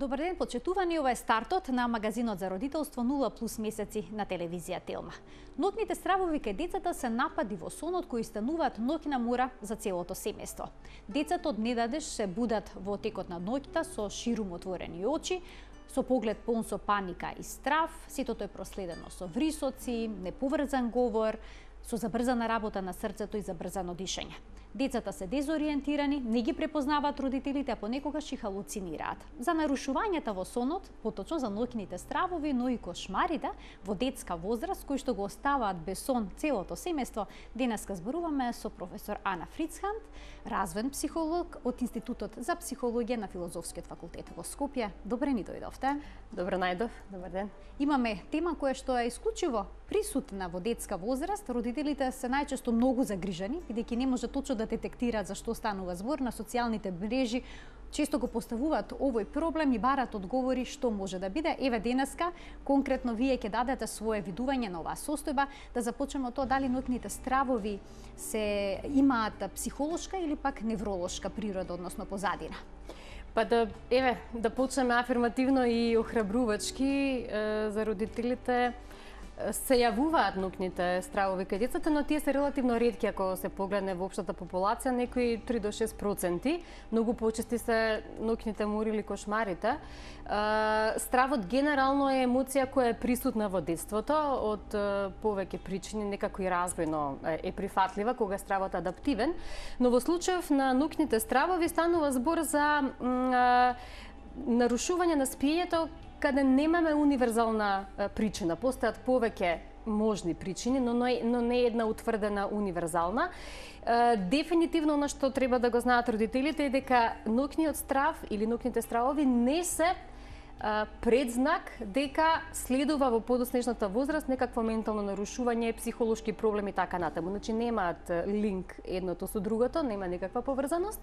Добар ден, почитувани, ова е стартот на магазинот за родителство 0+ месеци на телевизија Телма. Ноќните стравови кај децата се напади во сонот кои стануваат ноќна мора за целото семејство. Децата од недадеж се будат во текот на ноќта со ширум отворени очи, со поглед полн со паника и страв, сето тоа е проследено со врисоци, неповрзан говор, со забрзана работа на срцето и забрзано дишење. Децата се дезориентирани, не ги препознаваат родителите, а понекогаш и халуцинираат. За нарушувањата во сонот, поточно за ноќните стравови, но и кошмарите во детска возраст, кои што го оставаат без сон целото семејство, денеска зборуваме со професор Ана Фрицханд, развоен психолог од Институтот за психологија на Филозофскиот факултет во Скопје. Добре ни дојдовте. Добро најдов, добар ден. Имаме тема која што е исклучиво присутна во детска возраст. Родителите се најчесто многу загрижени, бидејќи не може точно да детектираат за што станува збор. На социјалните мрежи често го поставуваат овој проблем и бараат одговори што може да биде. Еве денеска конкретно вие ќе дадете свое видување на оваа состојба. Да започнеме од тоа дали ноќните стравови се имаат психолошка или пак невролошка природа, односно позадина. Па да почнеме афирмативно и охрабрувачки за родителите. Се јавуваат ноќните стравови кај децата, но тие се релативно ретки ако се погледне во општата популација, некои 3 до 6%. Многу почести се ноќните мори или кошмарите. Стравот генерално е емоција која е присутна во детството од повеќе причини, некако и развојно е прифатлива кога стравот е адаптивен, но во случајов на ноќните стравови станува збор за нарушување на спиењето каде немаме универзална причина. Постојат повеќе можни причини, но не една утврдена универзална. Дефинитивно она што треба да го знаат родителите е дека ноќниот страв или ноќните стравови не се предзнак дека следува во подоснежната возраст некакво ментално нарушување, психолошки проблеми и така натаму. Значи немаат линк едното со другото, нема никаква поврзаност,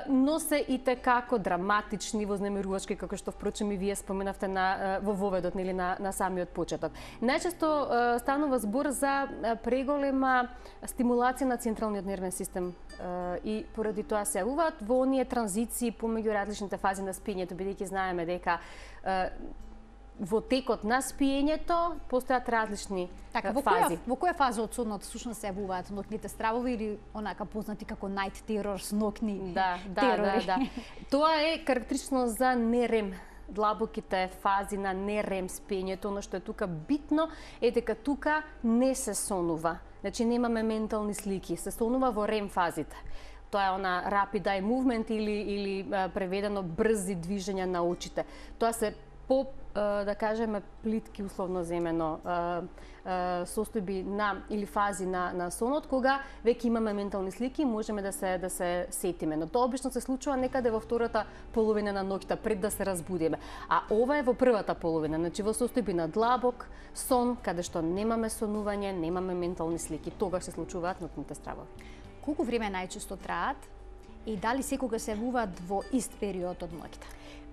но се и tekako драматични, вознемирувачки, како што впрочем и вие споменавте во воведот нели на самиот почеток. Најчесто станува збор за преголема стимулација на централниот нервен систем и поради тоа се јавуваат во оние транзиции помеѓу различните фази на спиењето, бидејќи знаеме дека во текот на спиењето постојат различни фази. Во која фаза од сонот всушност се јавуваат ноќните стравови или онака познати како night terrors, ноќни терори? Да. Тоа е карактеристично за нерем, длабоките фази на нерем спиењето. Оно што е тука битно е дека тука не се сонува. Значи немаме ментални слики, се сонува во рем фазите. Тоа е она rapid eye movement или преведено брзи движења на очите. Тоа се да кажеме плитки условно земено состојби или фази на сонот кога веќе имаме ментални слики и можеме да се сетиме. Но тоа обично се случува некаде во втората половина на ноќта пред да се разбудиме. А ова е во првата половина, значи во состојби на длабок сон каде што немаме сонување, немаме ментални слики, тогаш се случуваат ноќните стравови. Колку време најчесто траат и дали секогаш се јавуваат во ист период од ноќта?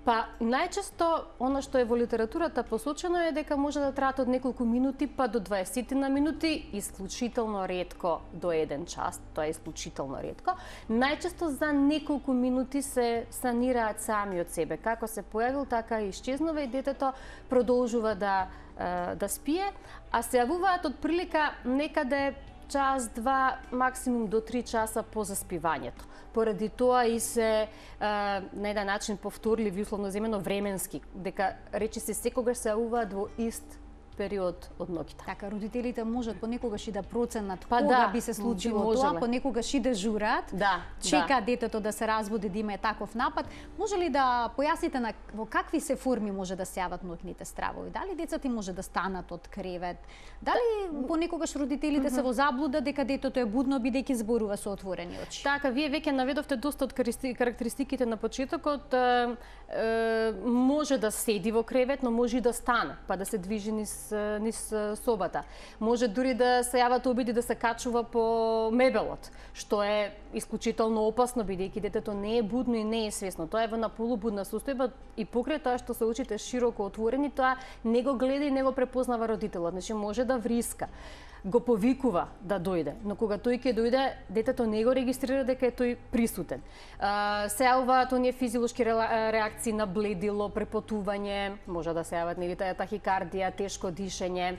Па најчесто она што е во литературата посочено е дека може да траат од неколку минути па до 20 на минути, исклучително ретко до 1 час, тоа е исклучително ретко. Најчесто за неколку минути се санираат сами од себе. Како се појавил, така и исчезнува и детето продолжува да спие, а се јавуваат од прилика некаде час, 2, максимум до 3 часа по заспивањето. Поради тоа и се на еден начин повторливи, условно земено временски, дека речи се секогаш се јавуваат во ист период од ноќта. Така, родителите можат понекогаш и да проценат кога би се случило тоа, понекогаш и да журат, чека детето да се разбуди, да има таков напад. Може ли да појасните во какви се форми може да се јават ноќните стравови? Дали децата може да станат од кревет? Дали понекогаш родителите се во заблуда дека детето е будно бидејќи зборува со отворени очи? Така, вие веќе наведовте доста од карактеристиките на почетокот. Може да седи во кревет, но може и да стане, па да се движи низ собата. Може дури да се јават обиди да се качува по мебелот, што е исклучително опасно бидејќи детето не е будно и не е свесно. Тоа е во полубудна состојба и покрај тоа што се очите широко отворени, тоа не го гледа и не го препознава родителот, значи може да вриска. го повикува да дојде, но кога тој ќе дојде, детето не го регистрира дека е тој присутен. Се јавуваат оние физиолошки реакции на бледило, препотување, може да се јават нели тахикардија, тешко дишење.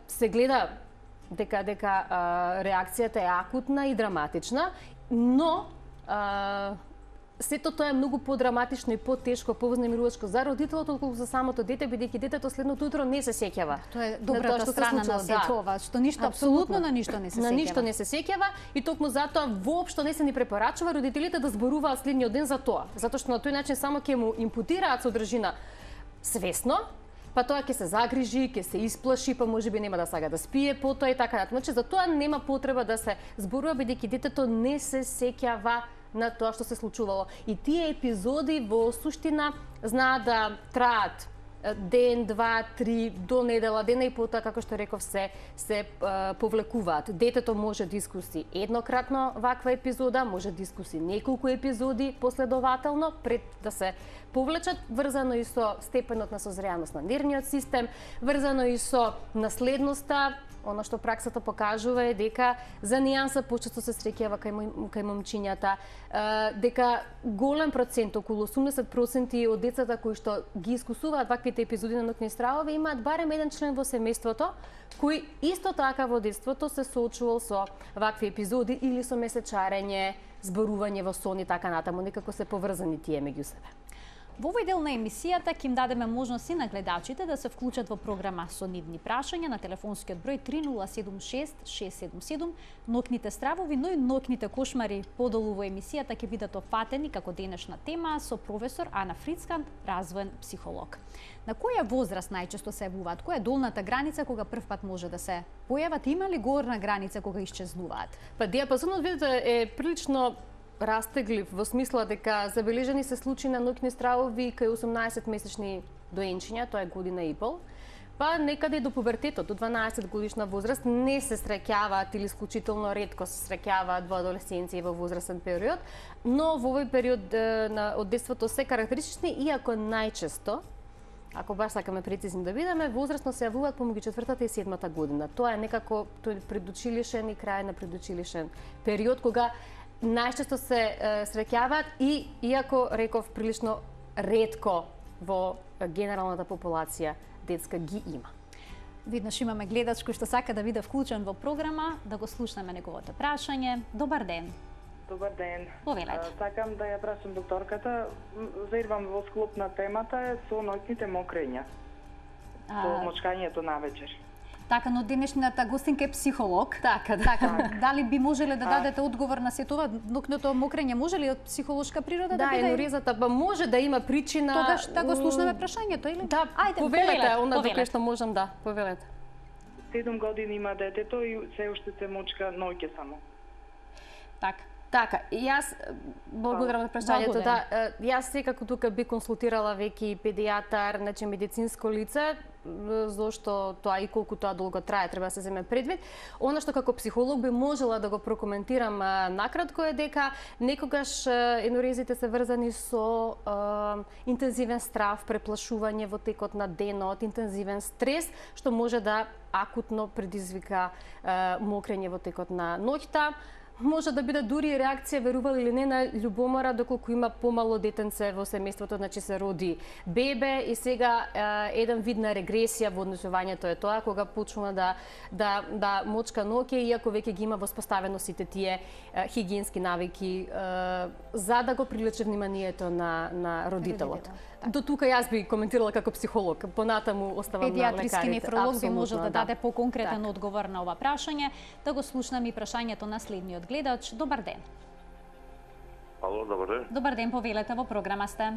Се гледа дека реакцијата е акутна и драматична, но сето тоа е многу подраматично и потешко, повознемирувачко за родителот отколку за самото дете, бидејќи детето следното утро не се сеќава. Тоа е добрата страна на сето ова, што ништо апсолутно на ништо не се сеќава. На ништо не се сеќава и токму затоа воопшто не се ни препорачува родителите да зборуваат следниот ден за тоа, затоа што на тој начин само ќе му импутираат содржина свесно, па тоа ќе се загрижи, ќе се исплаши, па можеби нема да сага да спие потоа и така натаму. Значи за тоа нема потреба да се зборува бидејќи детето не се сеќава на тоа што се случувало. И тие епизоди во суштина знаат да траат ден, два, три, до недела, дена и потоа, како што реков, се повлекуваат. Детето може дискуси еднократно ваква епизода, може дискуси неколку епизоди последователно пред да се повлечат, врзано и со степенот на созреаност на нервниот систем, врзано и со наследноста. Оно што праксата покажува е дека за нијанса почесто се среќава кај момчињата, дека голем процент, околу 80% од децата кои што ги искусуваат ваквите епизоди на ноќни стравови имаат барем еден член во семејството кој исто така во детството се соочувал со вакви епизоди или со месечарење, зборување во сон и така натаму, некако се поврзани тие меѓу себе. Во овој дел на емисијата ќе им дадеме можност и на гледачите да се вклучат во програма со нивни прашања на телефонскиот број 3076 677. Ноќните стравови, но и ноќните кошмари подолу во емисијата ќе бидат опфатени како денешна тема со професор Ана Фрицкант, развоен психолог. На која возраст најчесто се јавуваат? Која е долната граница кога првпат може да се појават? Има ли горна граница кога исчезнуваат? Па диапазонот видите е прилично растеглив во смисла дека забележани се случаи на ноќни стравови кај 18-месечни доенчиња, тоа е година и пол, па некаде до пубертетот, до 12 годишна возраст не се среќаваат или исклучително ретко се среќаваат во адолесценција и во возрастен период, но во овој период од детството се карактеристични, иако најчесто, ако баш сакаме прецизни да бидеме, возрастно се јавуваат помеѓу 4-та и 7-та година. Тоа е некако тој предучилишен и крај на предучилишен период кога најчесто се среќаваат и, иако реков, прилично ретко во генералната популација детска ги има. Виднаш имаме гледач кој што сака да биде вклучен во програма, да го слушнеме неговото прашање. Добар ден. Добар ден. Повелете. Сакам да ја прашам докторката, вербам во склоп на темата со ноќните мокрења. Со мочкањето навечер. Така, но денешната гостинка е психолог. Така, да. Така, дали би можеле да дадете одговор на сето ова? Ноќното мокрење може ли од психолошка природа да биде? Да, енурезата па може да има причина. Тогаш да го слушнеме прашањето или? Да, ајде, повелете, онда доколку што можам да, повелете. 7 години има детето и се уште се мочка ноќе само. Така, јас благодарам за прашањето. Да, јас секако тука би консултирала веќе педијатар, значи медицинско лице, зошто тоа и колку тоа долго трае треба да се земе предвид. Она што како психолог би можела да го прокоментирам накратко е дека некогаш енурезите се врзани со интензивен страв, преплашување во текот на денот, интензивен стрес, што може да акутно предизвика мокрење во текот на ноќта. Може да биде дури и реакција, верували или не, на љубомора доколку има помало детенце во семејството, значи се роди бебе и сега еден вид на регресија во однесувањето е тоа кога почнува да мочка ноќе, иако веќе ги има воспоставено сите тие хигиенски навики за да го привлече вниманието на родителот. До тука јас би коментирала како психолог, понатаму оставам на лекарите. Педиатриски нефролог би можел да даде поконкретен одговор на ова прашање. Да го слушнеме и прашањето на следниот гледач. Добар ден. Ало, добар ден. Добар ден, повелете, во програма сте.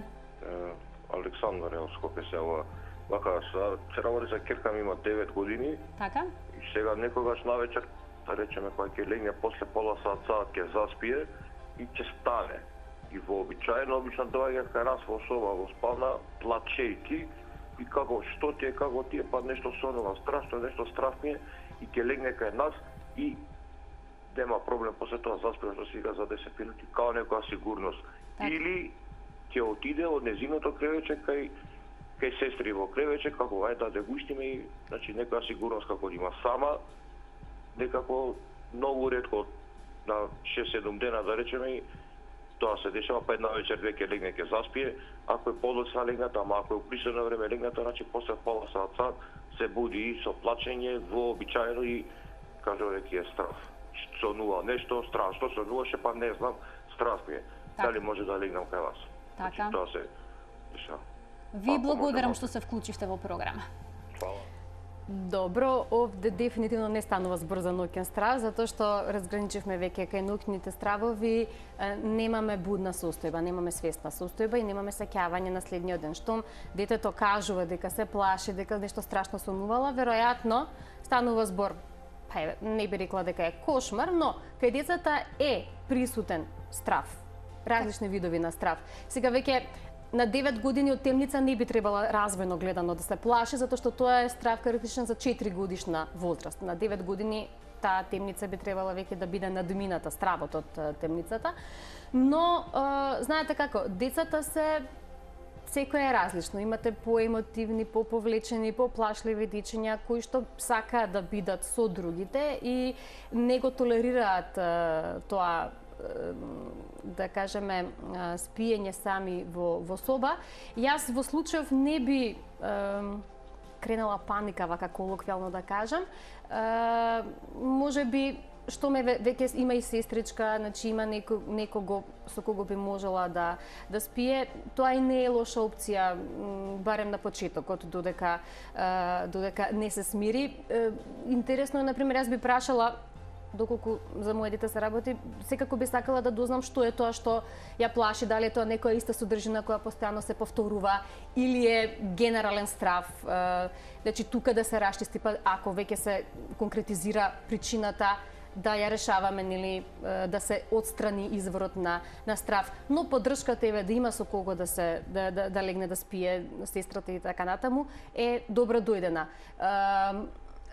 Александар е од Скопје се ова. Вака, цераворица ќерка ми има 9 години. Така? И сега некогаш навечер, да речеме, кога ќе легне после пола саат ќе заспие и ќе стане. И вообичаено доаѓа кај нас во соба, во спална, плачејки и како, што ти е, како ти е, па нешто сонувам страшно, нешто страх ми е и ќе легне кај нас и нема проблем, после тоа заспива што сега за 10 минути, као некоја сигурност. Так. Или ќе отиде од незиното кревече кај сестри во кревече, како ајде да дегуштиме и, значи, некоја сигурност како има сама, некако многу ретко на 6-7 дена да речеме, тоа се дешава, па една вечер веќе легне ќе заспие, ако е подоцна легната, ама ако е уприсено време легната, значи после пола сат се буди со плачење, вообичаено и кажа веќе е страв. Сонува нешто, страшно сонуваше, па не знам, страв ми е. Дали може да легнам кај вас? Така. Тоа се дешава. Ви благодарам што се вклучивте во програма. Фала. Добро, овде дефинитивно не станува збор за ноќен страв, затоа што разграничивме веќе кај ноќните стравови, немаме будна состојба, немаме свесна состојба и немаме сеќавање на следниот ден. Штом детето кажува дека се плаши, дека нешто страшно сонувала, веројатно станува збор, не би рекла дека е кошмар, но кај децата е присутен страв, различни видови на страв. Сега веќе на 9 години од темница не би требала развојно гледано да се плаши, затоа што тоа е страв карактеристичен за 4 годишна возраст. На 9 години таа темница би требала веќе да биде надмината, стравот од темницата. Но, знаете како, децата секој е различно. Имате поемотивни, поповлечени, поплашливи дечиња кои што сакаат да бидат со другите и не го толерираат тоа, да кажеме, спиење сами во соба. Јас во случајов не би кренала паника, вака колоквијално да кажам. Може би, што ме веќе има и сестричка, значи има некого со кого би можела да спие, тоа и не е лоша опција, барем на почетокот, додека не се смири. Интересно е, например, јас би прашала, доколку за моје дете се работи, секако би сакала да дознам што е тоа што ја плаши, дали е тоа некоја иста содржина која постојано се повторува или е генерален страв. Значи тука да се расчисти, па ако веќе се конкретизира причината, да ја решаваме, нели, да се отстрани изворот на страв. Но поддршката да има со кого да легне да спие сестрата и така натаму е добро дојдена.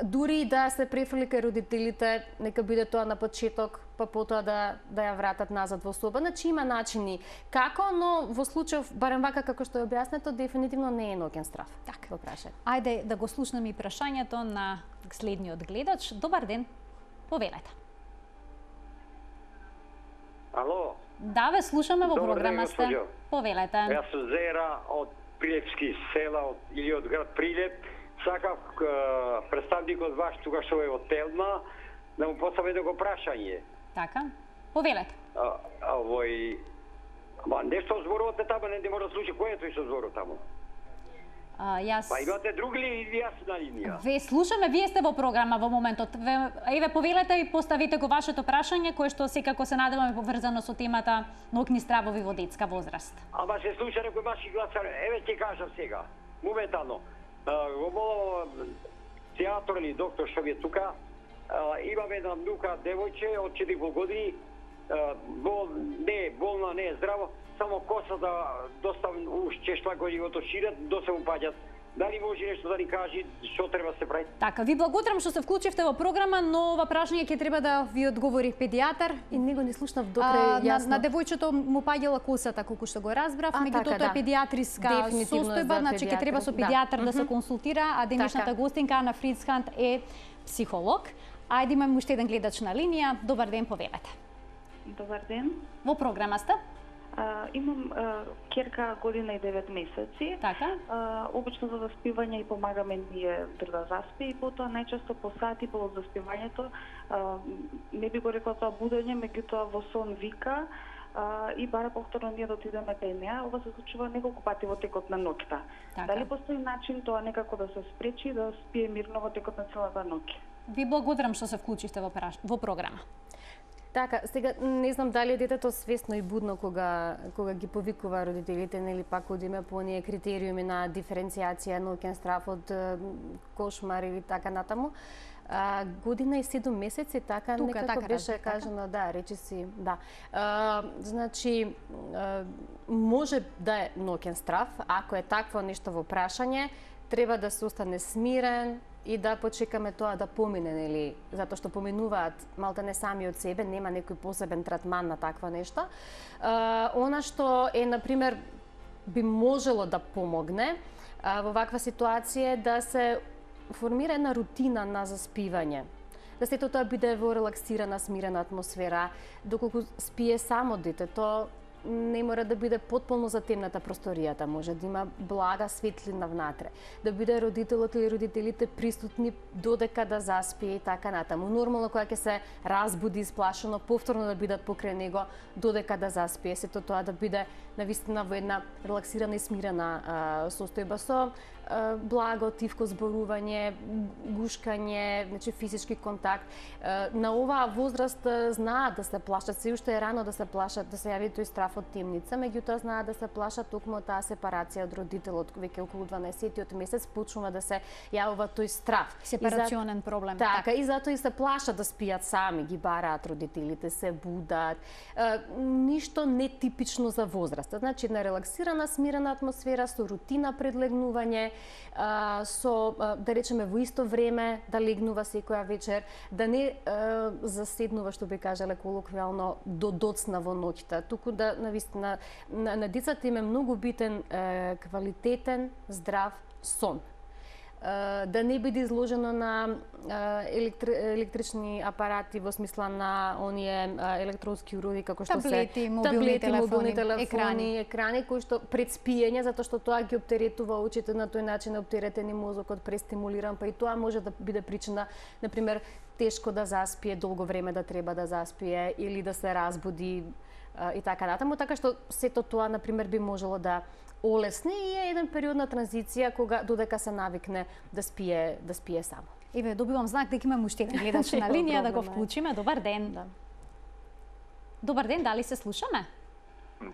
Дури и да се префрли кај родителите, нека биде тоа на почеток, па потоа да ја вратат назад во соба. Значи има начини како, но во случај, барем вака како што е објаснето, дефинитивно не е ноќен страв. Така. Ајде да го слушнеме и прашањето на следниот гледач. Добар ден, повелете. Ало? Да, ве слушаме во програма сте. Госпожо. Повелете. Јас сум Зера од Прилепски села или од град Прилеп. Сакав представникот ваш тука што е од Телма да му постави едно прашање. Така. Повелете. Нешто зборувате таму, не може да слуша кој е тој што зборува таму. Па имате друг ли или јас на линија? Ве слушаме, вие сте во програма во моментот. Еве повелете и поставите го вашето прашање, кое што секако се надеваме поврзано со темата ноќни стравови во детска возраст. Ама се слуша некој машки глас, еве ќе кажам сега, моментално. Го молам театор или доктор што ви е тука, имаме една внука, девојче од 4,5 години, болна, не е здраво, само коса да доста чешла го го шират, се му паѓат. Дали може нешто да ни кажи што треба да се прави? Така, ви благодарам што се вклучивте во програма, но ова прашање ќе треба да ви одговори педијатар. И него не слушнав докрај јасно. На девојчето му паѓала косата, колку што го разбрав, меѓутоа тоа е педијатриска состојба, значи ќе треба со педијатар да се консултира, а денешната гостинка Ана Фрицхант е психолог. Ајде имаме уште еден гледач на линија. Добар ден, повелете. Добар ден. Во програма сте? Имам ќерка година и 9 месеци. Така. Обично за заспивање и помагаме ние да заспи и потоа најчесто по сати по заспивањето не би го рекла тоа будење, меѓутоа во сон вика и бара повторно ние да отидеме кај неа. Ова се случува неколку пати во текот на ноќта. Дали постои начин тоа некако да се спречи да спие мирно во текот на целата ноќ? Ви благодарам што се вклучивте во програма. Така, сега не знам дали детето свесно и будно кога ги повикува родителите, нели пак одиме по оние критериуми на диференцијација, ноќен страв од кошмар или така натаму. Година и 7 месеци, така тука, некако така, беше кажано, да, речиси, да. Значи, може да е ноќен страв, ако е такво нешто во прашање, треба да се остане смирен и да почекаме тоа да помине, нели, затоа што поминуваат малтане сами од себе, нема некој посебен третман на такво нешто. Она што е, например, би можело да помогне во ваква ситуација да се формира една рутина на заспивање. да сето тоа биде во релаксирана, смирена атмосфера, доколку спие само детето, не мора да биде потполно затемната просторијата, може да има блага светлина внатре, да биде родителот или родителите присутни додека да заспие и така натаму. Нормално кога ќе се разбуди исплашено, повторно да бидат покрај него додека да заспие, сето тоа да биде навистина во една релаксирана и смирена состојба со благо, тивко зборување, гушкање, значи физички контакт. На оваа возраст знаат да се плашат, се уште е рано да се плашат, да се јави тој страф од темница, меѓутоа знаат да се плашат токму од таа сепарација од родителот, веќе околу 12-тиот месец почнува да се јавува тој страф. Сепарационен проблем. Така, и затоа и се плашат да спијат сами, ги бараат родителите, се будат. Ништо нетипично за возраста. Значи, една релаксирана, смирена атмосфера, со рутина пред легнување, со, да речеме, во исто време да легнува секоја вечер, да не заседнува, што би кажале колоквијално, до доцна во ноќта, туку да навистина на децата им е многу битен квалитетен, здрав сон. Да не биде изложено на електрични апарати во смисла на оние електронски уроди како што таблети, мобилни телефони, екрани кои што пред спиење, затоа што тоа ги оптеретува очите, на тој начин оптеретен и мозокот, престимулиран, па и тоа може да биде причина, например, тешко да заспие, долго време да треба да заспие или да се разбуди и така натаму, така што сето тоа, например, би можело да олесни и е еден период на транзиција кога додека се навикне да спие само. Еве, добивам знак дека имаме уште еден гледач на линија, да го вклучиме. Добар ден. Да. Добар ден, дали се слушаме?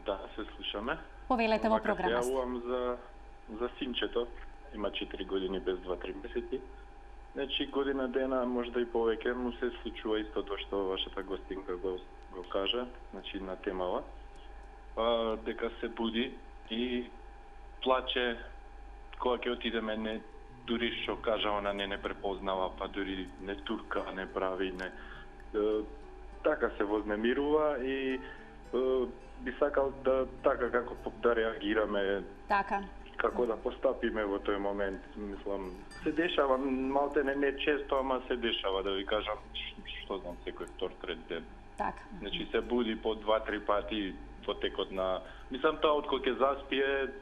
Да, се слушаме. Повелете во програма. Се јавувам за синчето, има 4 години без 2-3 месеци. Значи, година дена, можда и повеќе, му се случува истото што вашата гостинка го кажа, значи на темава. Дека се буди и плаче кога ќе отидеме, не дури што кажа она не препознава, па дури не турка, не прави, не така се вознемирува и би сакал да така како да реагираме. Така. Како да постапиме во тој момент, мислам, се дешава малте не често, ама се дешава, да ви кажам, што знам, секој втор, трет ден. Така. Значи се буди по 2-3 пати во текот на... Мислам, тоа откога ќе заспие,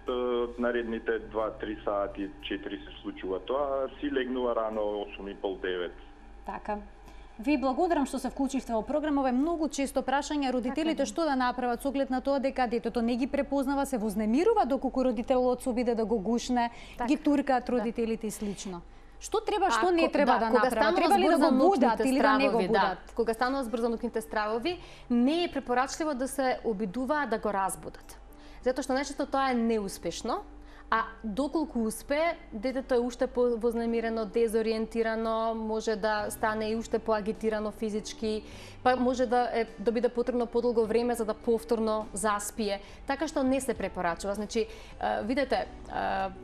наредните 2-3 сати, 4 се случува тоа, си легнува рано 8:30-9. Така. Ви благодарам што се вклучивте во програмава. Многу често прашања родителите што да направат со оглед на тоа дека детето не ги препознава, се вознемирува доколку родителот се обиде да го гушне, ги туркаат родителите и слично. Што треба, што не треба да направат? Треба ли да го будат или да не го будат? Кога станува збрзанокните стравови, не е препорачливо да се обидуваат да го разбудат. Затоа што најчесто тоа е неуспешно, а доколку успее, детето е уште вознемирено, дезориентирано, може да стане и уште поагитирано физички, па може да биде потребно подолго време за да повторно заспие. Така што не се препорачува. Значи, видете,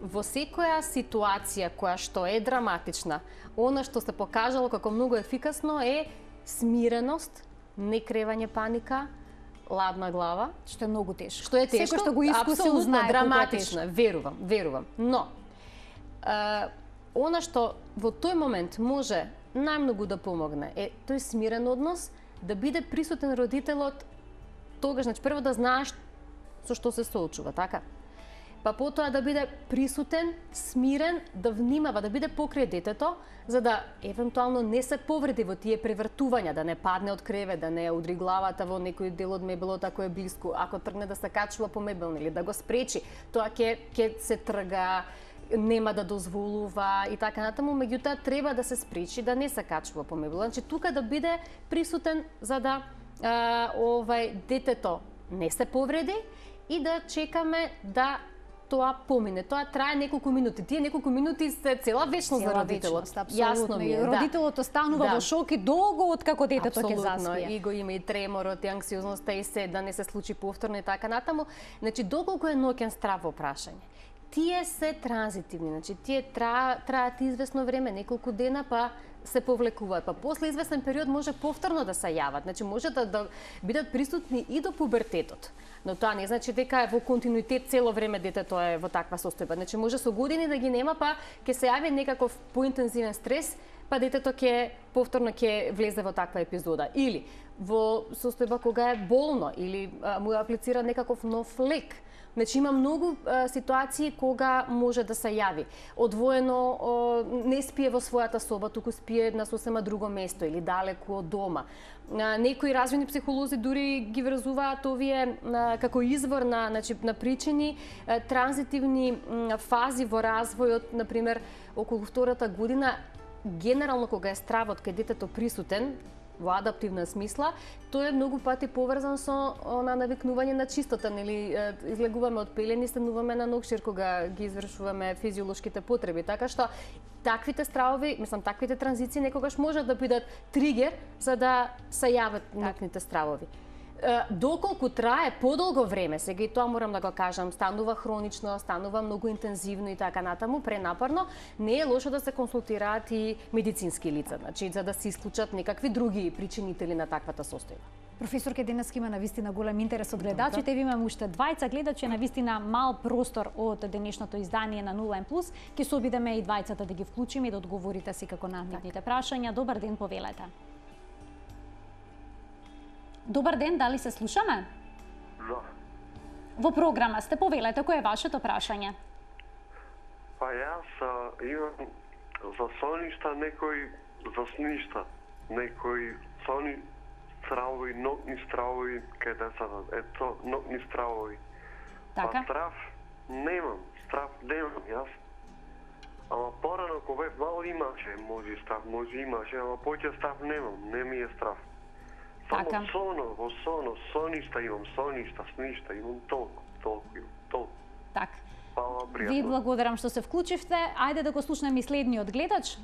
во секоја ситуација која што е драматична, она што се покажало како многу ефикасно е смиреност, не кревање паника, ладна глава, што е многу тешко. Што е тешко, секој што го искусил знае драматично, верувам. Но она што во тој момент може најмногу да помогне е тој смирен однос, да биде присутен родителот тогаш, значи прво да знаеш со што се соочува, така? Па потоа да биде присутен, смирен, да внимава, да биде покрај детето, за да евентуално не се повреди во тие превртувања, да не падне од кревет, да не ја удри главата во некој дел од мебелот ако е блиску, ако тргне да се качува по мебел, или да го спречи, тоа ќе се трга, нема да дозволува и така натаму, меѓутоа треба да се спречи да не се качува по мебел. Значи тука да биде присутен за да детето не се повреди и да чекаме да тоа помине. Тоа трае неколку минути. Тие неколку минути се цела вечност за родителот. Јасно ми е. Родителот останува во шок и долго откако детето ќе заспие. И го има и треморот, и анксиозноста, и се да не се случи повторно и така натаму. Значи, доколку е ноќен страв во прашање, тие се транзитивни, значи тие траат извесно време, неколку дена, па се повлекуваат. Па после известен период може повторно да се јават. Значи може да бидат присутни и до пубертетот. Но тоа не значи дека е во континуитет цело време детето е во таква состојба. Значи може со години да ги нема, па ќе се јави некаков поинтензивен стрес, па па детето повторно ќе влезе во таква епизода. Или во состојба кога е болно, или му аплицира некаков нов лек. Значи има многу ситуации кога може да се јави. Одвоено не спие во својата соба, туку спие на сосема друго место или далеку од дома. Некои развојни психолози дури ги врзуваат овие како извор на причини транзитивни фази во развојот, например, околу втората година, генерално кога е стравот кај детето присутен, во адаптивна смисла, тој е многу пати поврзан со навикнување на чистота, нели излегуваме од пелени, стануваме на нокшир кога ги извршуваме физиолошките потреби, така што таквите стравови, таквите транзиции некогаш можат да бидат тригер за да се јават нокните стравови. Доколку трае подолго време, сега и тоа морам да го кажам, станува хронично, станува многу интензивно и така натаму, пренапорно, не е лошо да се консултираат и медицински лица, значи за да се исклучат некакви други причинители на таквата состојба. Професорке, денеска има навистина голем интерес од гледачите. Ви имаме уште двајца гледачи, навистина мал простор од денешното издание на 0N+. Ќе се обидеме и двајцата да ги вклучиме и да одговорите секако на нивните прашања. Добар ден, повелете. Добар ден, дали се слушаме? Да. Во програма сте, повелете, кој е вашето прашање? Па јас имам за соништа некои за сништа, некои сони стравови, нокни стравови, кај децата, ето, нокни стравови. Така? Па страв немам јас. Ама порано кога бев мал имаше, може страв, може имаше, ама поќе страв немам, не ми е страв. Само во соништа имам, сништа имам, толку. Так. Фала, пријатно. Ви благодарам што се вклучивте. Ајде да го слушнеме и следниот гледач.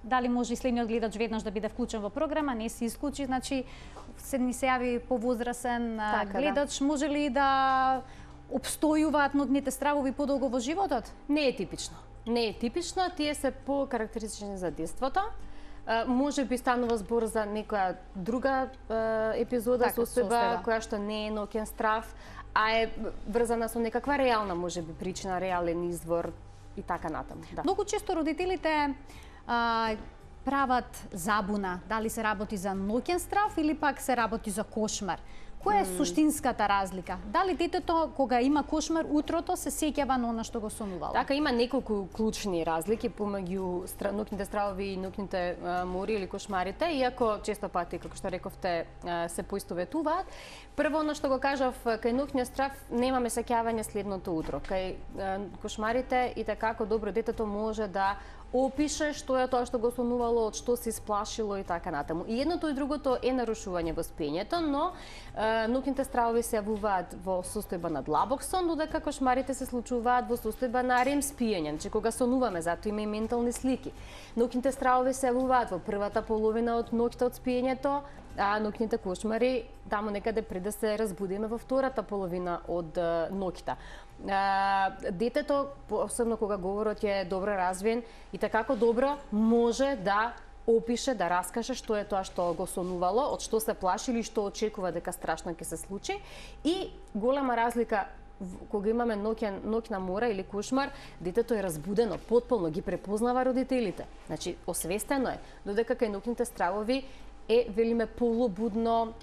Дали може и следниот гледач веднаш да биде вклучен во програма? Не се исклучи, значи ни се јави повозрасен гледач. Може ли да обстојуваат нокните стравови подолго во животот? Не е типично. Не е типично, тие се по-карактеристични за детството. Може би станува збор за некоја друга епизода, состојба која што не е ноќен страв, а е врзана со некаква реална, може би, причина, реален извор и така натаму. Да. Многу често родителите прават забуна, дали се работи за ноќен страв или пак се работи за кошмар. Која е суштинската разлика? Дали детето кога има кошмар утрото се сеќава на она што го сонувало? Така, има неколку клучни разлики помеѓу ноќните стравови и ноќните мори или кошмарите, иако често пати, како што рековте, се поистоветуваат. Прво, она што го кажав, кај ноќниот страв немаме сеќавање следното утро. Кај кошмарите и така добро детето може да опише што е тоа што го сонувало, од што се исплашило и така натаму. И едното и другото е нарушување во спиењето, но ноќните стравови се јавуваат во состојба на длабок сон, додека кошмарите се случуваат во состојба на REM спиење, значи кога сонуваме, затоа има и ментални слики. Ноќните стравови се јавуваат во првата половина од ноќта од спиењето, а ноќните кошмари таму некаде пред да се разбудиме во втората половина од ноќта. Детето, посебно кога говорот е добро развиен и така добро, може да опише, да раскаже што е тоа што го сонувало, од што се плаши или што очекува дека страшно ќе се случи. И голема разлика кога имаме ноќна мора или кошмар, детето е разбудено, потполно ги препознава родителите. Значи, освестено е, додека кај ноќните стравови велиме полубудно,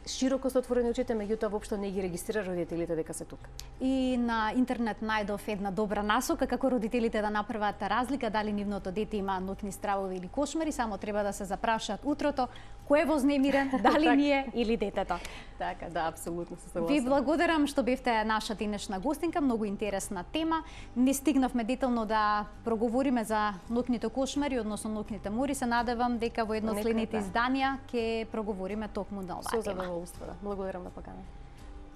широко се отворени очите, меѓутоа воопшто не ги регистрира родителите дека се тука. И на интернет најдов една добра насока како родителите да направат разлика дали нивното дете има ноќни стравови или кошмари, само треба да се запрашаат утрото кој е вознемирен, дали ние или детето. Така, да, апсолутно се согласам. Ви благодарам што бевте наша денешна гостинка, многу интересна тема. Не стигнавме детално да проговориме за ноќните кошмари, односно ноќните мори. Се надевам дека во едно од следните изданија ќе проговориме токму на оваа тема. Благодарам на покана.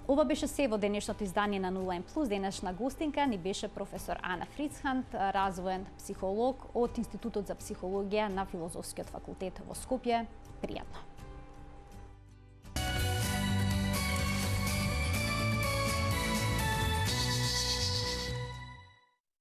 Ова беше се во денешното издание на 0N+. Денешна гостинка ни беше професор Ана Фрицханд, развоен психолог од Институтот за психологија на Филозофскиот факултет во Скопје. Пријатно.